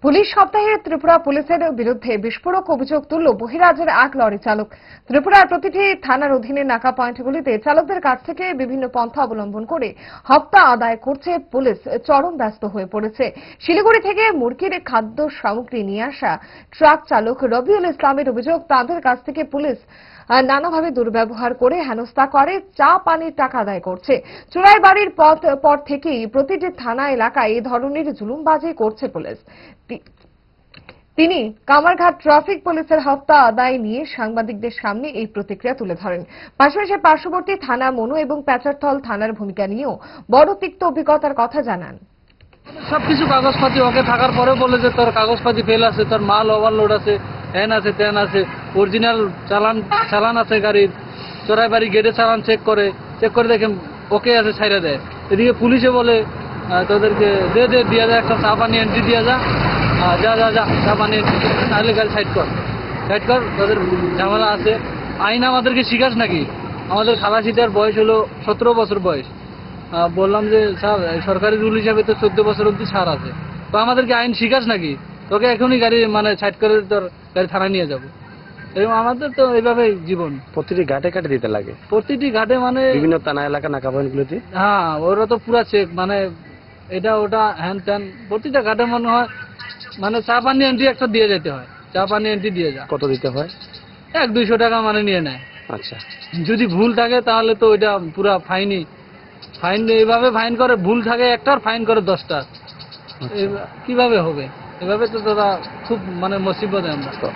Police সপ্তাহে ত্রিপুরা পুলিশের বিরুদ্ধে বিস্ফোরক অভিযোগ তুলল বহিরাজ্যের এক লরি চালক। ত্রিপুরার প্রতিটি থানার অধীনে নাকা পয়েন্টগুলিতে চালকদের কাছ থেকে বিভিন্ন পন্থা অবলম্বন করে হপ্তা আদায় করছে পুলিশ চরম ব্যস্ত হয়ে পড়েছে। শিলিগুড়ি থেকে মুরগির খাদ্য সামগ্রী নিয়ে আসা ট্রাক চালক রবিউল ইসলামের অভিযোগ, তাদের কাছ থেকে পুলিশ নানাভাবে দুর্ব্যবহার করে হেনস্থা করে, চা পানির টাকা আদায় করছে। চোরাই বাড়ির পর থেকেই প্রতিটি থানা এলাকায় এই ধরনের জুলুমবাজি করছে পুলিশ। তিনি কামারঘাট ট্রাফিক পুলিশের হপ্তা আদায় নিয়ে সাংবাদিকদের সামনে এই প্রতিক্রিয়া তুলে ধরেন। পাশাপাশি পার্শ্ববর্তী থানা মনু এবং প্যাচারথল থানার ভূমিকা নিয়েও বড় তিক্ত অভিজ্ঞতার কথা জানান। সবকিছু কাগজপাতি ওকে থাকার পরে বলে যে তোর কাগজপাতি ফেল আছে, তোর মাল ওভারলোড আছে, হ্যান আছে ত্যান আছে, অরিজিনাল চালান আছে গাড়ির, চোরাই বাড়ি গেটে চালান চেক করে দেখে ওকে আছে ছাইরা দেয়। এদিকে পুলিশে বলে তোদেরকে দিয়া যা, একটা চা পানি এন্ট্রি দিয়া যা, যা চা পানি এন্ট্রি, তাহলে গাড়ি সাইড কর, তোদের ঝামেলা আছে। আইন আমাদেরকে শিখাস নাকি? আমাদের খালাসিটার বয়স হলো 17 বছর বয়স। বললাম যে স্যার সরকারি রুল হিসাবে তো 14 বছর অব্দি ছাড় আছে, তো আমাদেরকে আইন শিখাস নাকি? তোকে এখনই গাড়ি সাইড করে তোর গাড়ি থানায় নিয়ে যাবো। এবং আমাদের তো এইভাবেই জীবন। প্রতিটি ঘাটে কাটে দিতে লাগে, প্রতিটি ঘাটে বিভিন্ন থানা এলাকা নাকা পয়েন্টগুলোতে। হ্যাঁ, ওরা তো পুরা চেক, এটা ওটা হ্যান ত্যান। প্রতিটা ঘাটে মনে হয় চা পানি এন্ট্রি একটা দিয়ে যেতে হয়, চা পানি এন্ট্রি দিয়ে যা। কত দিতে হয়? 100-200 টাকা নিয়ে নেয়। আচ্ছা, যদি ভুল থাকে তাহলে তো ওইটা পুরা ফাইন। এইভাবে ফাইন করে, ভুল থাকে একটার ফাইন করে 10টা। কিভাবে হবে? এভাবে তো তোরা খুব মুসিবতে আমরা।